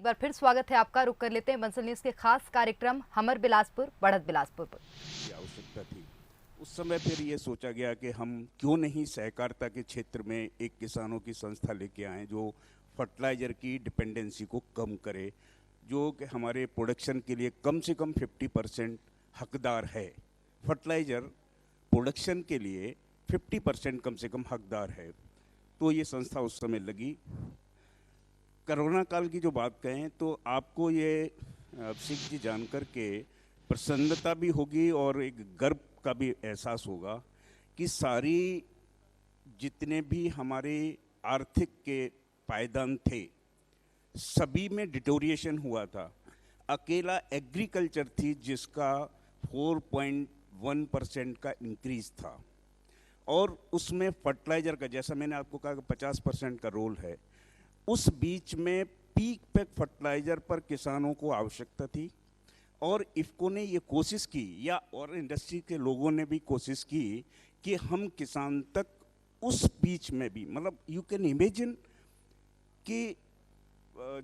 एक बार फिर स्वागत है आपका। रुक कर लेते हैं बंसल न्यूज के खास कार्यक्रम हमर बिलासपुर बढ़त बिलासपुर पर। आवश्यकता थी उस समय, फिर ये सोचा गया कि हम क्यों नहीं सहकारिता के क्षेत्र में एक किसानों की संस्था लेके आएँ जो फर्टिलाइज़र की डिपेंडेंसी को कम करे, जो कि हमारे प्रोडक्शन के लिए कम से कम 50% हकदार है। फर्टिलाइज़र प्रोडक्शन के लिए 50% कम से कम हकदार है। तो ये संस्था उस समय लगी। कोरोना काल की जो बात कहें तो आपको ये अभिषेक जी जानकर के प्रसन्नता भी होगी और एक गर्व का भी एहसास होगा कि सारी जितने भी हमारे आर्थिक के पायदान थे सभी में डिटोरिएशन हुआ था। अकेला एग्रीकल्चर थी जिसका 4.1% का इंक्रीज था और उसमें फर्टिलाइज़र का, जैसा मैंने आपको कहा, 50% का रोल है। उस बीच में पीक पैक फर्टिलाइज़र पर किसानों को आवश्यकता थी और इफ़को ने ये कोशिश की, या और इंडस्ट्री के लोगों ने भी कोशिश की कि हम किसान तक उस बीच में भी, मतलब यू कैन इमेजिन कि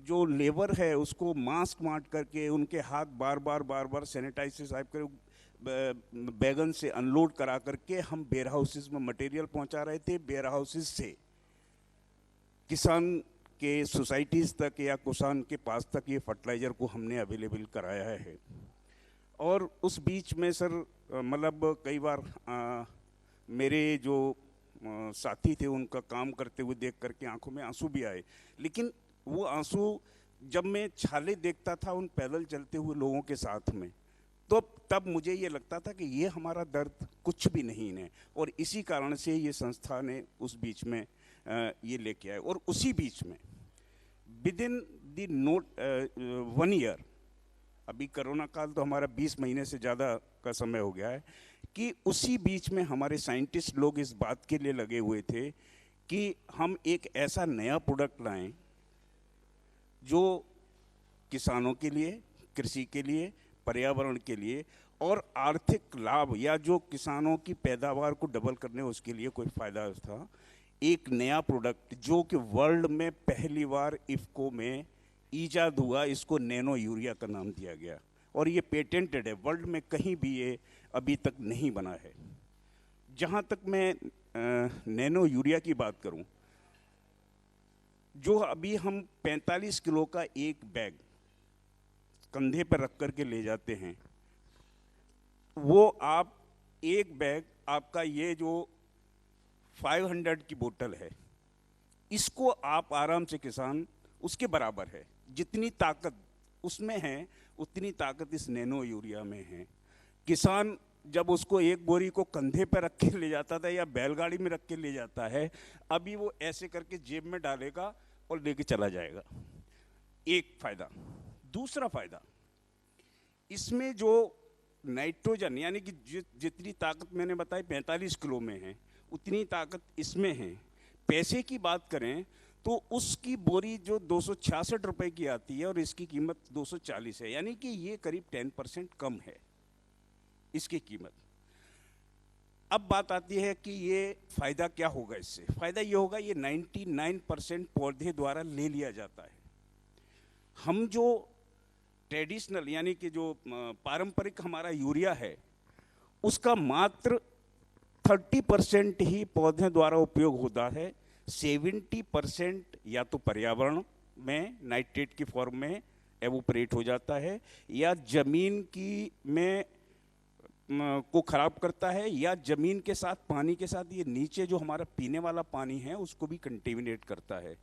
जो लेबर है उसको मास्क मार करके उनके हाथ बार बार सैनिटाइज से साफ कर बैगन से अनलोड करा करके हम वेयर हाउसेज में मटेरियल पहुंचा रहे थे। वेयर हाउसेज से किसान के सोसाइटीज़ तक या किसान के पास तक ये फर्टिलाइज़र को हमने अवेलेबल कराया है। और उस बीच में सर मतलब कई बार मेरे जो साथी थे उनका काम करते हुए देख करके आंखों में आंसू भी आए, लेकिन वो आंसू जब मैं छाले देखता था उन पैदल चलते हुए लोगों के साथ में, तो तब मुझे ये लगता था कि ये हमारा दर्द कुछ भी नहीं है। और इसी कारण से ये संस्था ने उस बीच में ये लेके आए। और उसी बीच में with in the note 1 year, अभी कोरोना काल तो हमारा 20 महीने से ज़्यादा का समय हो गया है, कि उसी बीच में हमारे साइंटिस्ट लोग इस बात के लिए लगे हुए थे कि हम एक ऐसा नया प्रोडक्ट लाएं जो किसानों के लिए, कृषि के लिए, पर्यावरण के लिए और आर्थिक लाभ, या जो किसानों की पैदावार को डबल करने उसके लिए कोई फ़ायदा था। एक नया प्रोडक्ट जो कि वर्ल्ड में पहली बार इफ़को में ईजाद हुआ, इसको नैनो यूरिया का नाम दिया गया और ये पेटेंटेड है। वर्ल्ड में कहीं भी ये अभी तक नहीं बना है। जहाँ तक मैं नैनो यूरिया की बात करूँ, जो अभी हम 45 किलो का एक बैग कंधे पर रख कर के ले जाते हैं, वो आप एक बैग, आपका ये जो 500 की बोतल है, इसको आप आराम से, किसान उसके बराबर है। जितनी ताकत उसमें है उतनी ताकत इस नैनो यूरिया में है। किसान जब उसको एक बोरी को कंधे पर रख के ले जाता था या बैलगाड़ी में रख के ले जाता है, अभी वो ऐसे करके जेब में डालेगा और लेके चला जाएगा। एक फायदा। दूसरा फायदा, इसमें जो नाइट्रोजन, यानी कि जितनी ताकत मैंने बताई 45 किलो में है, उतनी ताकत इसमें है। पैसे की बात करें तो उसकी बोरी जो 266 रुपए की आती है और इसकी कीमत 240 है, यानी कि ये करीब 10% कम है इसकी कीमत। अब बात आती है कि ये फायदा क्या होगा इससे। फायदा ये होगा, ये 99% पौधे द्वारा ले लिया जाता है। हम जो ट्रेडिशनल, यानी कि जो पारंपरिक हमारा यूरिया है, उसका मात्र 30% ही पौधे द्वारा उपयोग होता है। 70% या तो पर्यावरण में नाइट्रेट की फॉर्म में एवोपरेट हो जाता है, या जमीन की में को खराब करता है, या जमीन के साथ, पानी के साथ, ये नीचे जो हमारा पीने वाला पानी है उसको भी कंटेमिनेट करता है।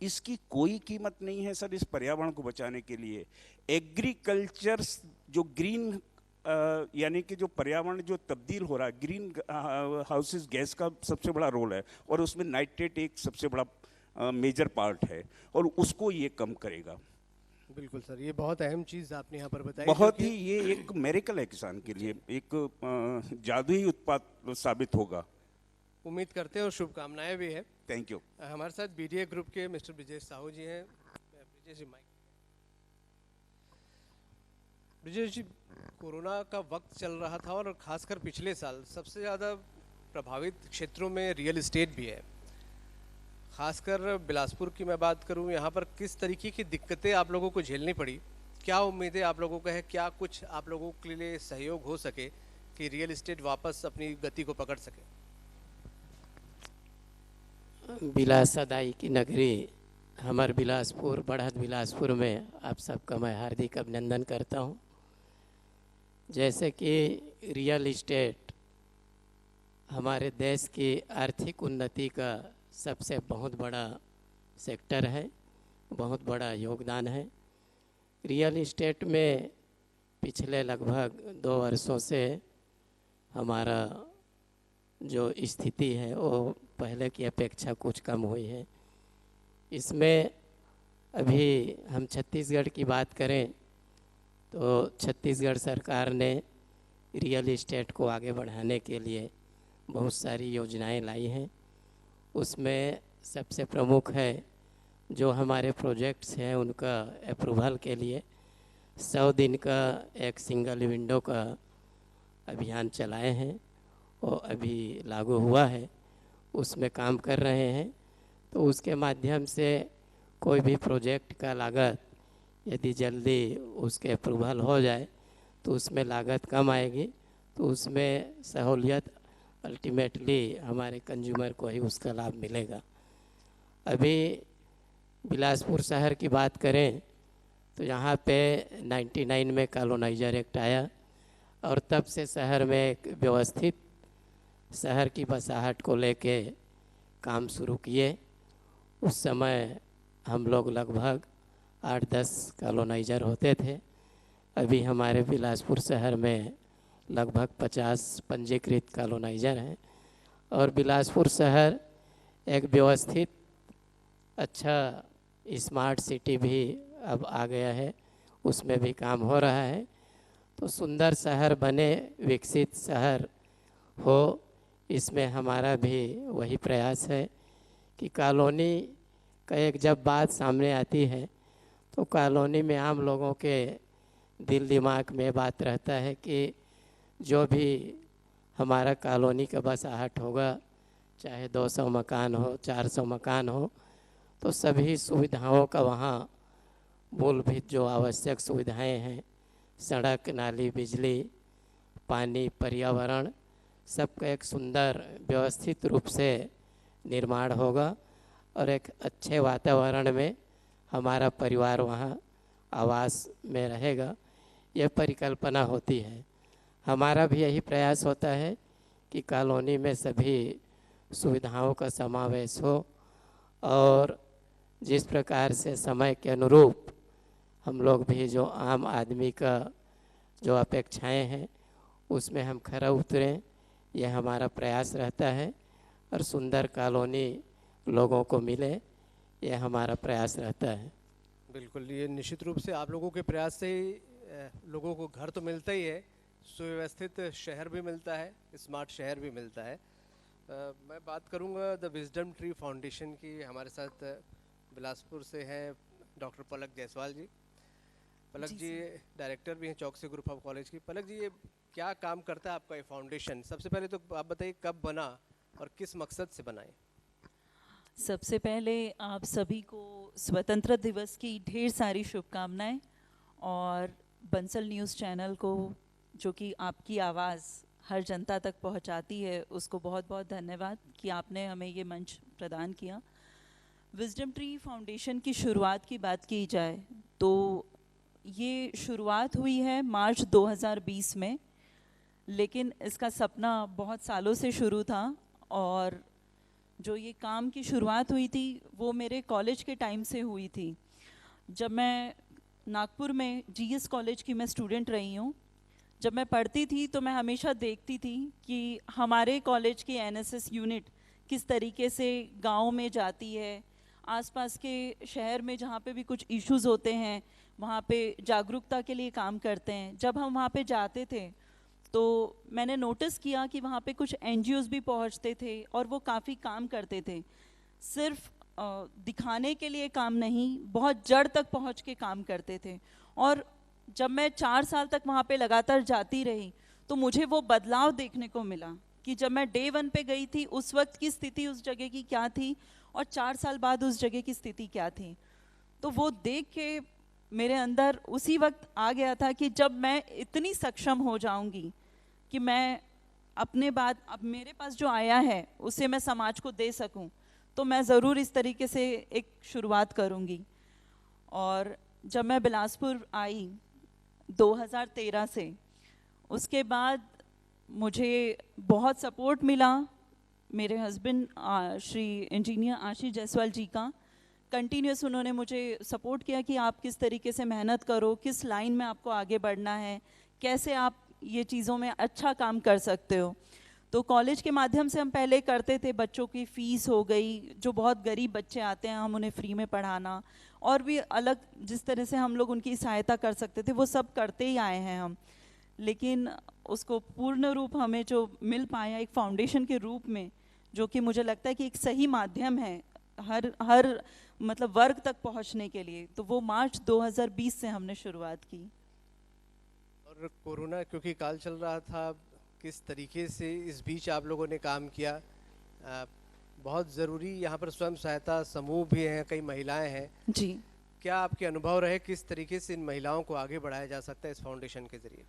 इसकी कोई कीमत नहीं है सर इस पर्यावरण को बचाने के लिए। एग्रीकल्चर जो ग्रीन यानी कि जो पर्यावरण जो तब्दील हो रहा है, ग्रीन हाउसेस गैस का सबसे बड़ा रोल है और उसमें नाइट्रेट एक सबसे बड़ा मेजर पार्ट है और उसको ये कम करेगा। बिल्कुल सर, ये बहुत अहम चीज़ आपने यहाँ पर बताई। बहुत ही ये एक मेरेकल है किसान के लिए, एक जादुई उत्पाद साबित होगा। उम्मीद करते हैं और शुभकामनाएं भी है। Thank you. हमारे साथ बीडीए ग्रुप के मिस्टर ब्रिजेश साहू जी हैं। ब्रिजेश जी, माइक। ब्रिजेश जी, कोरोना का वक्त चल रहा था और खासकर पिछले साल सबसे ज़्यादा प्रभावित क्षेत्रों में रियल एस्टेट भी है। खासकर बिलासपुर की मैं बात करूं, यहाँ पर किस तरीके की दिक्कतें आप लोगों को झेलनी पड़ी, क्या उम्मीदें आप लोगों को है, क्या कुछ आप लोगों के लिए सहयोग हो सके कि रियल एस्टेट वापस अपनी गति को पकड़ सके? बिलासदाई की नगरी हमर बिलासपुर, बढ़त बिलासपुर में आप सबका मैं हार्दिक अभिनंदन करता हूं। जैसे कि रियल एस्टेट हमारे देश की आर्थिक उन्नति का सबसे बहुत बड़ा सेक्टर है, बहुत बड़ा योगदान है। रियल एस्टेट में पिछले लगभग 2 वर्षों से हमारा जो स्थिति है वो पहले की अपेक्षा कुछ कम हुई है। इसमें अभी हम छत्तीसगढ़ की बात करें तो छत्तीसगढ़ सरकार ने रियल एस्टेट को आगे बढ़ाने के लिए बहुत सारी योजनाएं लाई हैं। उसमें सबसे प्रमुख है जो हमारे प्रोजेक्ट्स हैं उनका अप्रूवल के लिए 100 दिन का एक सिंगल विंडो का अभियान चलाए हैं और अभी लागू हुआ है, उसमें काम कर रहे हैं। तो उसके माध्यम से कोई भी प्रोजेक्ट का लागत यदि जल्दी उसके अप्रूवल हो जाए तो उसमें लागत कम आएगी, तो उसमें सहूलियत अल्टीमेटली हमारे कंज्यूमर को ही उसका लाभ मिलेगा। अभी बिलासपुर शहर की बात करें तो यहाँ पे 99 में कॉलोनाइजर एक्ट आया और तब से शहर में एक व्यवस्थित शहर की बसाहट को लेके काम शुरू किए। उस समय हम लोग लगभग 8-10 कॉलोनाइजर होते थे। अभी हमारे बिलासपुर शहर में लगभग 50 पंजीकृत कॉलोनाइजर हैं और बिलासपुर शहर एक व्यवस्थित अच्छा स्मार्ट सिटी भी अब आ गया है, उसमें भी काम हो रहा है। तो सुंदर शहर बने, विकसित शहर हो, इसमें हमारा भी वही प्रयास है कि कॉलोनी का एक जब बात सामने आती है तो कॉलोनी में आम लोगों के दिल दिमाग में बात रहता है कि जो भी हमारा कॉलोनी का बसाहट होगा, चाहे 200 मकान हो, 400 मकान हो, तो सभी सुविधाओं का वहाँ मूलभूत जो आवश्यक सुविधाएं हैं, सड़क, नाली, बिजली, पानी, पर्यावरण, सबका एक सुंदर व्यवस्थित रूप से निर्माण होगा और एक अच्छे वातावरण में हमारा परिवार वहाँ आवास में रहेगा। यह परिकल्पना होती है। हमारा भी यही प्रयास होता है कि कॉलोनी में सभी सुविधाओं का समावेश हो और जिस प्रकार से समय के अनुरूप हम लोग भी जो आम आदमी का जो अपेक्षाएं हैं उसमें हम खरा उतरें, यह हमारा प्रयास रहता है और सुंदर कॉलोनी लोगों को मिले, यह हमारा प्रयास रहता है। बिल्कुल, ये निश्चित रूप से आप लोगों के प्रयास से ही लोगों को घर तो मिलता ही है, सुव्यवस्थित शहर भी मिलता है, स्मार्ट शहर भी मिलता है। मैं बात करूंगा द विजडम ट्री फाउंडेशन की। हमारे साथ बिलासपुर से हैं डॉक्टर पलक जायसवाल जी। पलक जी डायरेक्टर भी हैं चौकसी ग्रुप ऑफ कॉलेज की। पलक जी, ये क्या काम करता है आपका ये फाउंडेशन? सबसे पहले तो आप बताइए कब बना और किस मकसद से बनाए? सबसे पहले आप सभी को स्वतंत्रता दिवस की ढेर सारी शुभकामनाएं और बंसल न्यूज़ चैनल को जो कि आपकी आवाज़ हर जनता तक पहुंचाती है उसको बहुत बहुत धन्यवाद कि आपने हमें ये मंच प्रदान किया। विजडम ट्री फाउंडेशन की शुरुआत की बात की जाए तो ये शुरुआत हुई है मार्च 2020 में, लेकिन इसका सपना बहुत सालों से शुरू था और जो ये काम की शुरुआत हुई थी वो मेरे कॉलेज के टाइम से हुई थी। जब मैं नागपुर में जीएस कॉलेज की मैं स्टूडेंट रही हूँ, जब मैं पढ़ती थी तो मैं हमेशा देखती थी कि हमारे कॉलेज की एनएसएस यूनिट किस तरीके से गाँव में जाती है, आसपास के शहर में जहाँ पे भी कुछ इश्यूज़ होते हैं वहाँ पे जागरूकता के लिए काम करते हैं। जब हम वहाँ पे जाते थे तो मैंने नोटिस किया कि वहाँ पे कुछ एनजीओज़ भी पहुँचते थे और वो काफ़ी काम करते थे। सिर्फ दिखाने के लिए काम नहीं, बहुत जड़ तक पहुँच के काम करते थे। और जब मैं 4 साल तक वहाँ पे लगातार जाती रही तो मुझे वो बदलाव देखने को मिला कि जब मैं डे 1 पे गई थी उस वक्त की स्थिति उस जगह की क्या थी और 4 साल बाद उस जगह की स्थिति क्या थी। तो वो देख के मेरे अंदर उसी वक्त आ गया था कि जब मैं इतनी सक्षम हो जाऊंगी कि मैं अपने बाद अब मेरे पास जो आया है उसे मैं समाज को दे सकूं, तो मैं ज़रूर इस तरीके से एक शुरुआत करूंगी। और जब मैं बिलासपुर आई 2013 से, उसके बाद मुझे बहुत सपोर्ट मिला मेरे हस्बैंड श्री इंजीनियर आशीष जायसवाल जी का। कंटिन्यूस उन्होंने मुझे सपोर्ट किया कि आप किस तरीके से मेहनत करो, किस लाइन में आपको आगे बढ़ना है, कैसे आप ये चीज़ों में अच्छा काम कर सकते हो। तो कॉलेज के माध्यम से हम पहले करते थे, बच्चों की फ़ीस हो गई, जो बहुत गरीब बच्चे आते हैं हम उन्हें फ्री में पढ़ाना, और भी अलग जिस तरह से हम लोग उनकी सहायता कर सकते थे वो सब करते ही आए हैं हम। लेकिन उसको पूर्ण रूप हमें जो मिल पाया एक फाउंडेशन के रूप में, जो कि मुझे लगता है कि एक सही माध्यम है हर मतलब वर्ग तक पहुंचने के लिए, तो वो मार्च 2020 से हमने शुरुआत की। और कोरोना क्योंकि काल चल रहा था, किस तरीके से इस बीच आप लोगों ने काम किया? बहुत ज़रूरी यहाँ पर स्वयं सहायता समूह भी हैं, कई महिलाएं हैं जी। क्या आपके अनुभव रहे, किस तरीके से इन महिलाओं को आगे बढ़ाया जा सकता है इस फाउंडेशन के जरिए?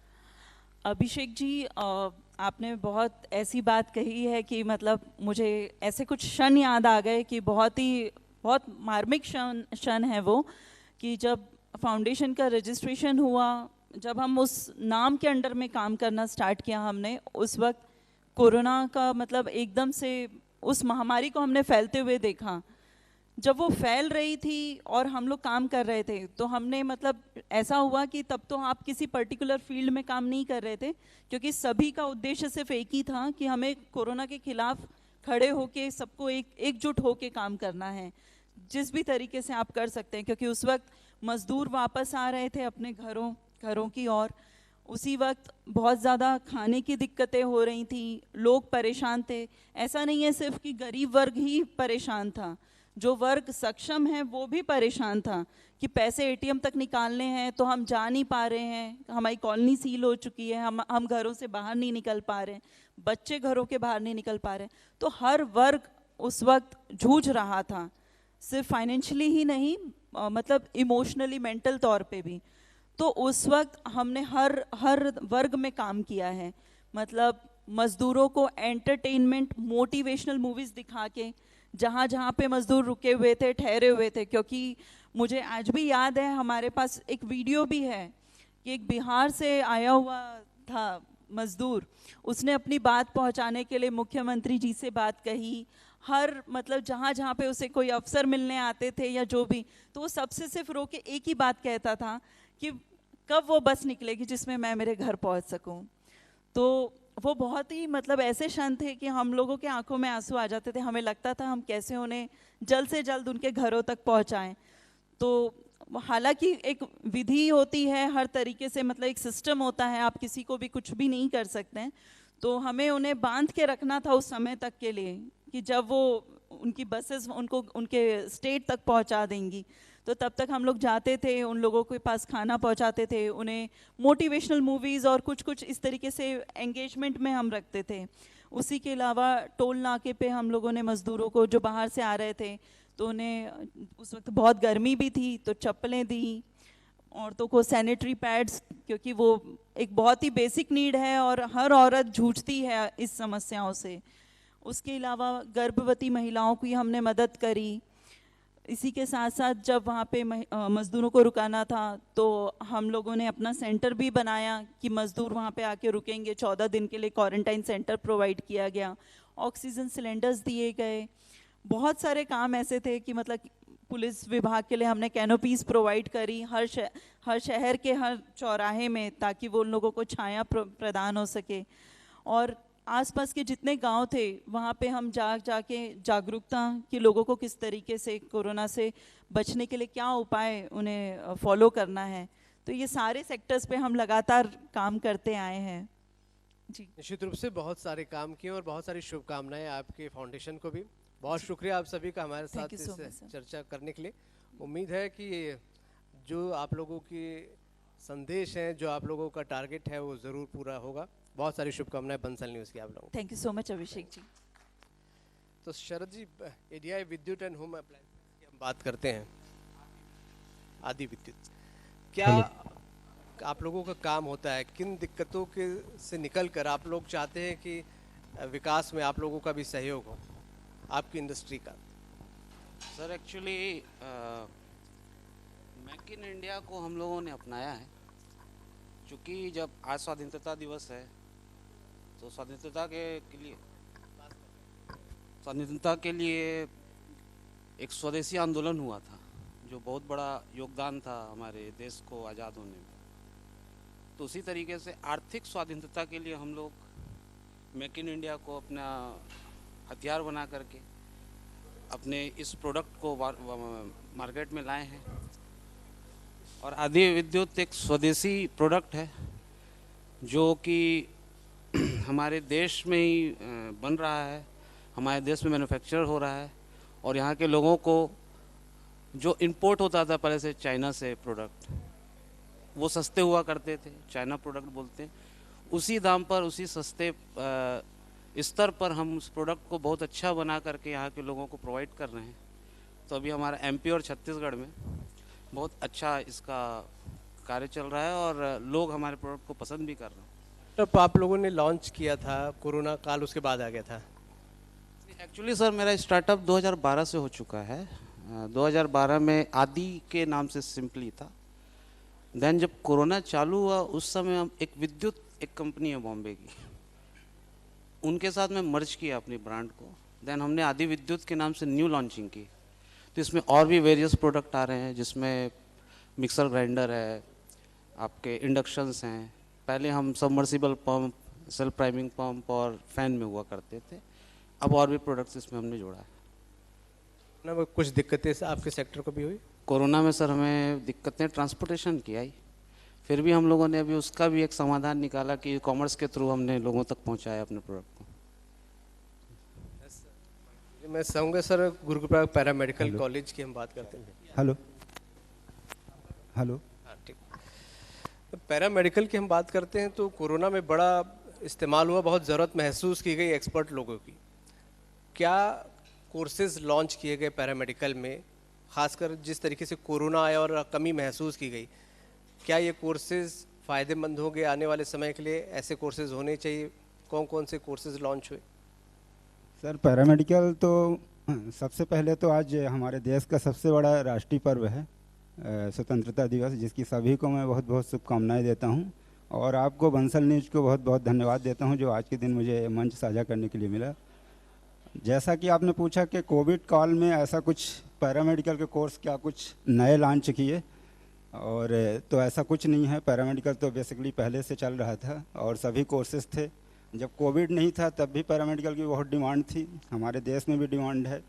अभिषेक जी, आपने बहुत ऐसी बात कही है कि मतलब मुझे ऐसे कुछ क्षण याद आ गए कि बहुत मार्मिक क्षण है वो, कि जब फाउंडेशन का रजिस्ट्रेशन हुआ, जब हम उस नाम के अंडर में काम करना स्टार्ट किया हमने, उस वक्त कोरोना का मतलब एकदम से उस महामारी को हमने फैलते हुए देखा। जब वो फैल रही थी और हम लोग काम कर रहे थे, तो हमने मतलब ऐसा हुआ कि तब तो आप किसी पर्टिकुलर फील्ड में काम नहीं कर रहे थे, क्योंकि सभी का उद्देश्य सिर्फ एक ही था कि हमें कोरोना के खिलाफ खड़े होके सबको एकजुट होके काम करना है, जिस भी तरीके से आप कर सकते हैं। क्योंकि उस वक्त मज़दूर वापस आ रहे थे अपने घरों की ओर, उसी वक्त बहुत ज़्यादा खाने की दिक्कतें हो रही थी, लोग परेशान थे। ऐसा नहीं है सिर्फ कि गरीब वर्ग ही परेशान था, जो वर्ग सक्षम है वो भी परेशान था कि पैसे एटीएम तक निकालने हैं तो हम जा नहीं पा रहे हैं, हमारी कॉलोनी सील हो चुकी है, हम घरों से बाहर नहीं निकल पा रहे हैं, बच्चे घरों के बाहर नहीं निकल पा रहे हैं। तो हर वर्ग उस वक्त जूझ रहा था, सिर्फ फाइनेंशियली ही नहीं, मतलब इमोशनली, मेंटल तौर पे भी। तो उस वक्त हमने हर वर्ग में काम किया है, मतलब मज़दूरों को एंटरटेनमेंट, मोटिवेशनल मूवीज़ दिखा के, जहाँ जहाँ पे मज़दूर रुके हुए थे, ठहरे हुए थे। क्योंकि मुझे आज भी याद है, हमारे पास एक वीडियो भी है कि एक बिहार से आया हुआ था मज़दूर, उसने अपनी बात पहुँचाने के लिए मुख्यमंत्री जी से बात कही। हर मतलब जहाँ जहाँ पे उसे कोई अफसर मिलने आते थे या जो भी, तो वो सबसे सिर्फ रोके एक ही बात कहता था कि कब वो बस निकलेगी जिसमें मैं मेरे घर पहुँच सकूँ। तो वो बहुत ही मतलब ऐसे क्षण थे कि हम लोगों के आंखों में आंसू आ जाते थे, हमें लगता था हम कैसे उन्हें जल्द से जल्द उनके घरों तक पहुंचाएं। तो हालांकि एक विधि होती है हर तरीके से, मतलब एक सिस्टम होता है, आप किसी को भी कुछ भी नहीं कर सकते हैं। तो हमें उन्हें बांध के रखना था उस समय तक के लिए कि जब वो उनकी बसेस उनको उनके स्टेट तक पहुंचा देंगी, तो तब तक हम लोग जाते थे, उन लोगों के पास खाना पहुंचाते थे, उन्हें मोटिवेशनल मूवीज़ और कुछ इस तरीके से एंगेजमेंट में हम रखते थे। उसी के अलावा टोल नाके पे हम लोगों ने मज़दूरों को जो बाहर से आ रहे थे, तो उन्हें उस वक्त बहुत गर्मी भी थी, तो चप्पलें दी, औरतों को सैनिटरी पैड्स, क्योंकि वो एक बहुत ही बेसिक नीड है और हर औरत जूझती है इस समस्याओं से। उसके अलावा गर्भवती महिलाओं की हमने मदद करी। इसी के साथ साथ जब वहाँ पे मज़दूरों को रुकाना था, तो हम लोगों ने अपना सेंटर भी बनाया कि मज़दूर वहाँ पे आके रुकेंगे। 14 दिन के लिए क्वारंटाइन सेंटर प्रोवाइड किया गया, ऑक्सीजन सिलेंडर्स दिए गए। बहुत सारे काम ऐसे थे कि मतलब पुलिस विभाग के लिए हमने कैनोपीज़ प्रोवाइड करी हर शहर के हर चौराहे में, ताकि वो उन लोगों को छाया प्रदान हो सके। और आसपास के जितने गांव थे वहाँ पे हम जाके जागरूकता कि लोगों को किस तरीके से कोरोना से बचने के लिए क्या उपाय उन्हें फॉलो करना है। तो ये सारे सेक्टर्स पे हम लगातार काम करते आए हैं जी। निश्चित रूप से बहुत सारे काम किए और बहुत सारी शुभकामनाएं आपके फाउंडेशन को भी। बहुत शुक्रिया आप सभी का हमारे साथ इस चर्चा करने के लिए। उम्मीद है कि जो आप लोगों की संदेश हैं, जो आप लोगों का टारगेट है, वो ज़रूर पूरा होगा। बहुत सारी शुभकामनाएं बंसल न्यूज़ की आप लोगों को। Thank you so much Abhishek ji. तो शरद जी, एडीआई विद्युत एंड होम अप्लायंसेस की हम बात करते हैं, आदि विद्युत, क्या आप लोगों का काम होता है? किन दिक्कतों के से निकल कर आप लोग चाहते हैं कि विकास में आप लोगों का भी सहयोग हो, आपकी इंडस्ट्री का? Sir actually make in India को हम लोगों ने अपनाया है, क्योंकि जब आज स्वाधीनता दिवस है तो स्वाधीनता के लिए एक स्वदेशी आंदोलन हुआ था, जो बहुत बड़ा योगदान था हमारे देश को आज़ाद होने में। तो उसी तरीके से आर्थिक स्वाधीनता के लिए हम लोग मेक इन इंडिया को अपना हथियार बना करके अपने इस प्रोडक्ट को मार्केट में लाए हैं। और आदि विद्युत एक स्वदेशी प्रोडक्ट है जो कि हमारे देश में ही बन रहा है, हमारे देश में मैन्युफैक्चर हो रहा है। और यहाँ के लोगों को जो इंपोर्ट होता था पहले से चाइना से प्रोडक्ट, वो सस्ते हुआ करते थे, चाइना प्रोडक्ट बोलते हैं, उसी दाम पर, उसी सस्ते स्तर पर हम उस प्रोडक्ट को बहुत अच्छा बना करके यहाँ के लोगों को प्रोवाइड कर रहे हैं। तो अभी हमारा एमपी और छत्तीसगढ़ में बहुत अच्छा इसका कार्य चल रहा है और लोग हमारे प्रोडक्ट को पसंद भी कर रहे हैं। तब आप लोगों ने लॉन्च किया था, कोरोना काल उसके बाद आ गया था। एक्चुअली सर मेरा स्टार्टअप 2012 से हो चुका है। 2012 में आदि के नाम से सिंपली था। देन जब कोरोना चालू हुआ उस समय हम एक कंपनी है बॉम्बे की, उनके साथ में मर्ज किया अपनी ब्रांड को। देन हमने आदि विद्युत के नाम से न्यू लॉन्चिंग की। तो इसमें और भी वेरियस प्रोडक्ट आ रहे हैं, जिसमें मिक्सर ग्राइंडर है, आपके इंडक्शंस हैं। पहले हम submersible pump, self priming pump और फैन में हुआ करते थे, अब और भी प्रोडक्ट्स इसमें हमने जोड़ा है। ना कुछ दिक्कतें आपके सेक्टर को भी हुई? कोरोना में सर हमें दिक्कतें ट्रांसपोर्टेशन की आई, फिर भी हम लोगों ने अभी उसका भी एक समाधान निकाला कि कॉमर्स के थ्रू हमने लोगों तक पहुंचाया अपने प्रोडक्ट को। मैं चाहूँगा सर, गुरुप्रयाग पैरामेडिकल कॉलेज की हम बात करते हैं। हेलो हाँ ठीक। तो पैरामेडिकल की हम बात करते हैं तो कोरोना में बड़ा इस्तेमाल हुआ, बहुत ज़रूरत महसूस की गई एक्सपर्ट लोगों की। क्या कोर्सेज लॉन्च किए गए पैरामेडिकल में, खासकर जिस तरीके से कोरोना आया और कमी महसूस की गई, क्या ये कोर्सेज फ़ायदेमंद होंगे आने वाले समय के लिए? ऐसे कोर्सेज होने चाहिए। कौन कौन से कोर्सेज लॉन्च हुए? सर, पैरामेडिकल तो सबसे पहले तो आज हमारे देश का सबसे बड़ा राष्ट्रीय पर्व है, स्वतंत्रता दिवस, जिसकी सभी को मैं बहुत बहुत शुभकामनाएं देता हूं। और आपको बंसल न्यूज़ को बहुत बहुत धन्यवाद देता हूं जो आज के दिन मुझे मंच साझा करने के लिए मिला। जैसा कि आपने पूछा कि कोविड काल में ऐसा कुछ पैरामेडिकल के कोर्स क्या कुछ नए लॉन्च किए, और तो ऐसा कुछ नहीं है। पैरामेडिकल तो बेसिकली पहले से चल रहा था और सभी कोर्सेज थे। जब कोविड नहीं था तब भी पैरामेडिकल की बहुत डिमांड थी, हमारे देश में भी डिमांड है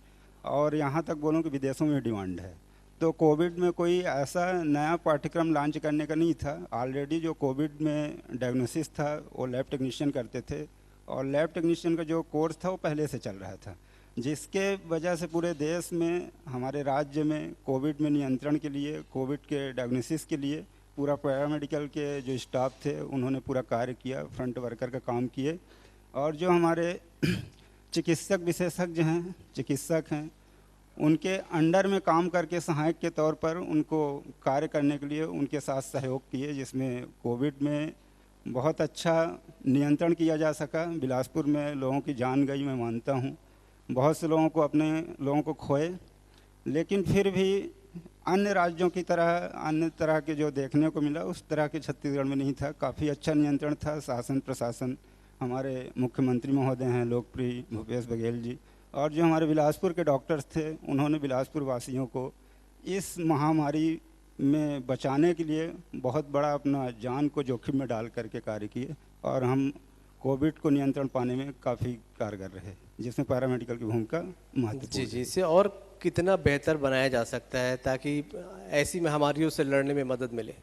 और यहाँ तक बोलूँ कि विदेशों में डिमांड है। तो कोविड में कोई ऐसा नया पाठ्यक्रम लॉन्च करने का नहीं था। ऑलरेडी जो कोविड में डायग्नोसिस था वो लैब टेक्नीशियन करते थे और लैब टेक्नीशियन का जो कोर्स था वो पहले से चल रहा था, जिसके वजह से पूरे देश में, हमारे राज्य में कोविड में नियंत्रण के लिए, कोविड के डायग्नोसिस के लिए पूरा पैरामेडिकल के जो स्टाफ थे उन्होंने पूरा कार्य किया, फ्रंट वर्कर का काम किए। और जो हमारे चिकित्सक विशेषज्ञ हैं, चिकित्सक हैं, उनके अंडर में काम करके सहायक के तौर पर उनको कार्य करने के लिए उनके साथ सहयोग किए, जिसमें कोविड में बहुत अच्छा नियंत्रण किया जा सका। बिलासपुर में लोगों की जान गई, मैं मानता हूँ, बहुत से लोगों को, अपने लोगों को खोए, लेकिन फिर भी अन्य राज्यों की तरह, अन्य तरह के जो देखने को मिला उस तरह के छत्तीसगढ़ में नहीं था। काफ़ी अच्छा नियंत्रण था। शासन प्रशासन, हमारे मुख्यमंत्री महोदय हैं लोकप्रिय भूपेश बघेल जी, और जो हमारे बिलासपुर के डॉक्टर्स थे, उन्होंने बिलासपुर वासियों को इस महामारी में बचाने के लिए बहुत बड़ा अपना जान को जोखिम में डाल करके कार्य किए और हम कोविड को नियंत्रण पाने में काफ़ी कारगर रहे, जिसमें पैरामेडिकल की भूमिका महत्वपूर्ण। जी, इसे और कितना बेहतर बनाया जा सकता है ताकि ऐसी महामारियों से लड़ने में मदद मिले?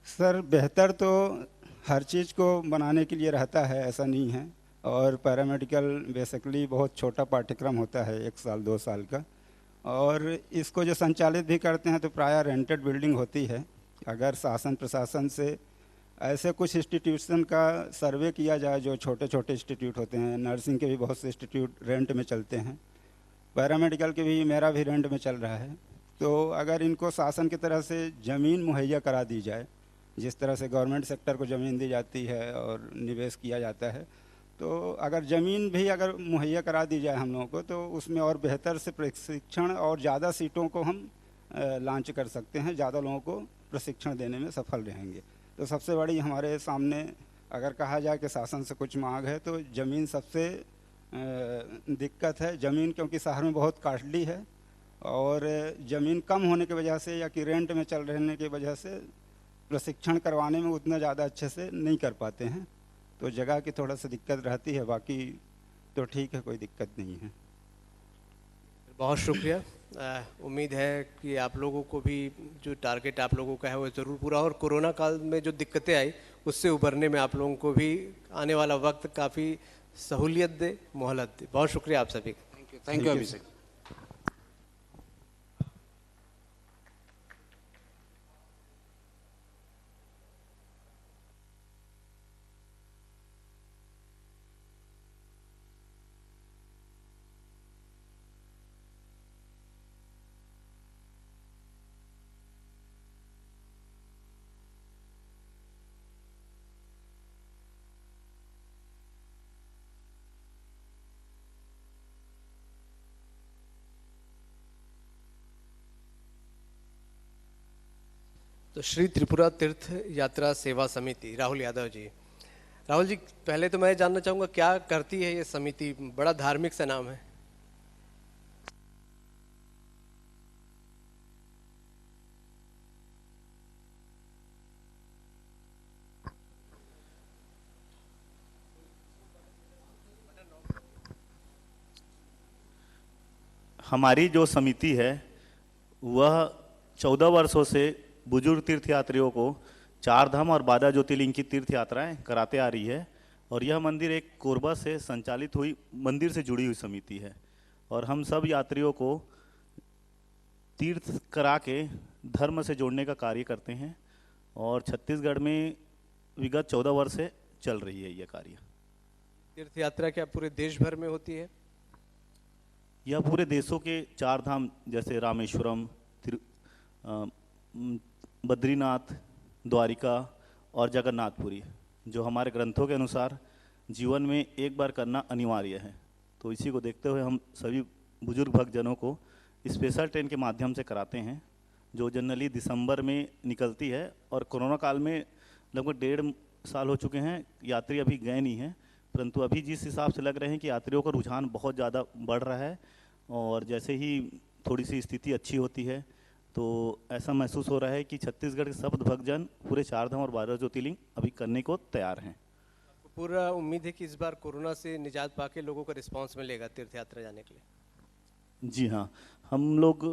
सर, बेहतर तो हर चीज़ को बनाने के लिए रहता है, ऐसा नहीं है। और पैरामेडिकल बेसिकली बहुत छोटा पाठ्यक्रम होता है, 1 साल 2 साल का, और इसको जो संचालित भी करते हैं तो प्रायः रेंटेड बिल्डिंग होती है। अगर शासन प्रशासन से ऐसे कुछ इंस्टीट्यूशन का सर्वे किया जाए जो छोटे छोटे इंस्टीट्यूट होते हैं। नर्सिंग के भी बहुत से इंस्टीट्यूट रेंट में चलते हैं, पैरामेडिकल के भी, मेरा भी रेंट में चल रहा है। तो अगर इनको शासन की तरह से ज़मीन मुहैया करा दी जाए, जिस तरह से गवर्नमेंट सेक्टर को ज़मीन दी जाती है और निवेश किया जाता है, तो अगर ज़मीन भी अगर मुहैया करा दी जाए हम लोगों को, तो उसमें और बेहतर से प्रशिक्षण और ज़्यादा सीटों को हम लॉन्च कर सकते हैं, ज़्यादा लोगों को प्रशिक्षण देने में सफल रहेंगे। तो सबसे बड़ी हमारे सामने अगर कहा जाए कि शासन से कुछ मांग है, तो ज़मीन सबसे दिक्कत है। ज़मीन क्योंकि शहर में बहुत कॉस्टली है और ज़मीन कम होने की वजह से या कि रेंट में चल रहने की वजह से प्रशिक्षण करवाने में उतना ज़्यादा अच्छे से नहीं कर पाते हैं। तो जगह की थोड़ा सा दिक्कत रहती है, बाकी तो ठीक है, कोई दिक्कत नहीं है। बहुत शुक्रिया। उम्मीद है कि आप लोगों को भी जो टारगेट आप लोगों का है वो ज़रूर पूरा, और कोरोना काल में जो दिक्कतें आई उससे उभरने में आप लोगों को भी आने वाला वक्त काफ़ी सहूलियत दे, मोहलत दे। बहुत शुक्रिया आप सभी का। थैंक यू अभिषेक। तो श्री त्रिपुरा तीर्थ यात्रा सेवा समिति, राहुल यादव जी। राहुल जी, पहले तो मैं जानना चाहूँगा क्या करती है ये समिति? बड़ा धार्मिक सा नाम है। हमारी जो समिति है वह 14 वर्षों से बुजुर्ग तीर्थयात्रियों को 4 धाम और 12 ज्योतिर्लिंग की तीर्थ यात्राएं कराते आ रही है। और यह मंदिर एक कोरबा से संचालित हुई मंदिर से जुड़ी हुई समिति है। और हम सब यात्रियों को तीर्थ करा के धर्म से जोड़ने का कार्य करते हैं। और छत्तीसगढ़ में विगत 14 वर्ष से चल रही है यह कार्य। तीर्थ यात्रा क्या पूरे देश भर में होती है? यह पूरे देशों के 4 धाम जैसे रामेश्वरम, बद्रीनाथ, द्वारिका और जगन्नाथपुरी, जो हमारे ग्रंथों के अनुसार जीवन में एक बार करना अनिवार्य है। तो इसी को देखते हुए हम सभी बुजुर्ग भक्तजनों को स्पेशल ट्रेन के माध्यम से कराते हैं, जो जनरली दिसंबर में निकलती है। और कोरोना काल में लगभग 1.5 साल हो चुके हैं, यात्री अभी गए नहीं हैं, परंतु अभी जिस हिसाब से लग रहे हैं कि यात्रियों का रुझान बहुत ज़्यादा बढ़ रहा है। और जैसे ही थोड़ी सी स्थिति अच्छी होती है तो ऐसा महसूस हो रहा है कि छत्तीसगढ़ के सब भक्तजन पूरे 4 धाम और 12 ज्योतिर्लिंग अभी करने को तैयार हैं। आपको पूरा उम्मीद है कि इस बार कोरोना से निजात पाके लोगों का रिस्पांस मिलेगा तीर्थ यात्रा जाने के लिए? जी हाँ, हम लोग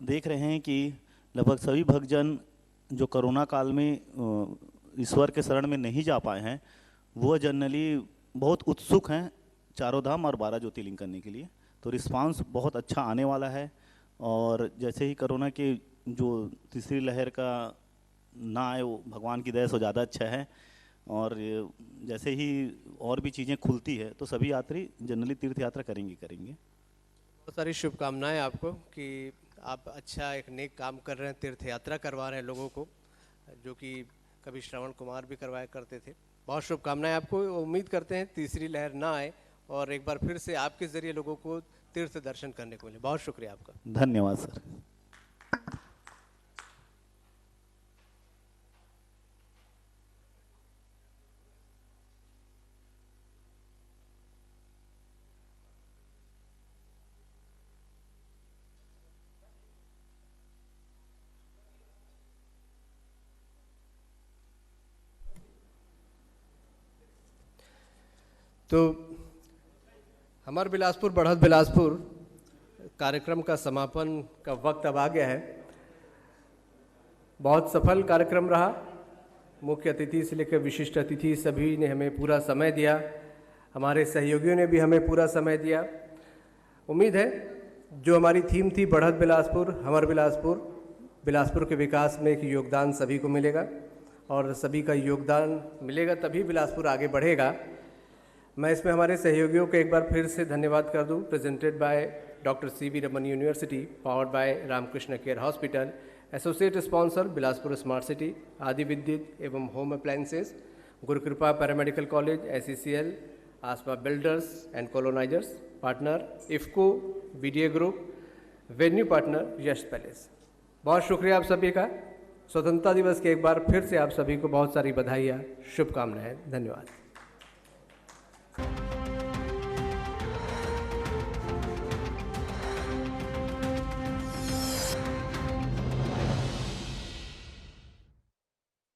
देख रहे हैं कि लगभग सभी भक्तजन जो कोरोना काल में ईश्वर के शरण में नहीं जा पाए हैं, वो जनरली बहुत उत्सुक हैं 4 धाम और 12 ज्योतिर्लिंग करने के लिए। तो रिस्पांस बहुत अच्छा आने वाला है। और जैसे ही कोरोना के जो तीसरी लहर का ना आए, वो भगवान की दया से ज़्यादा अच्छा है। और जैसे ही और भी चीज़ें खुलती है तो सभी यात्री जनरली तीर्थ यात्रा करेंगे। बहुत सारी शुभकामनाएं आपको कि आप अच्छा एक नेक काम कर रहे हैं, तीर्थ यात्रा करवा रहे हैं लोगों को, जो कि कभी श्रवण कुमार भी करवाया करते थे। बहुत शुभकामनाएं आपको। उम्मीद करते हैं तीसरी लहर ना आए और एक बार फिर से आपके ज़रिए लोगों को तीर्थ दर्शन करने को मिले। बहुत शुक्रिया आपका। धन्यवाद सर। तो हमारे बिलासपुर बढ़त बिलासपुर कार्यक्रम का समापन का वक्त अब आ गया है। बहुत सफल कार्यक्रम रहा। मुख्य अतिथि से लेकर विशिष्ट अतिथि सभी ने हमें पूरा समय दिया, हमारे सहयोगियों ने भी हमें पूरा समय दिया। उम्मीद है जो हमारी थीम थी बढ़त बिलासपुर, हमर बिलासपुर, बिलासपुर के विकास में एक योगदान सभी को मिलेगा। और सभी का योगदान मिलेगा तभी बिलासपुर आगे बढ़ेगा। मैं इसमें हमारे सहयोगियों को एक बार फिर से धन्यवाद कर दूं। Presented by doctor C V. Raman university, powered by Ramakrishna care hospital, associate sponsor Bilaspur smart city, Aadi Vidyut एवं home appliances, Gurukripa paramedical college, SECL, Aasma builders and colonisers, partner IFFCO, BDA group, venue partner Yash palace. बहुत शुक्रिया आप सभी का। स्वतंत्रता दिवस के एक बार फिर से आप सभी को बहुत सारी बधाइयाँ, शुभकामनाएं। धन्यवाद।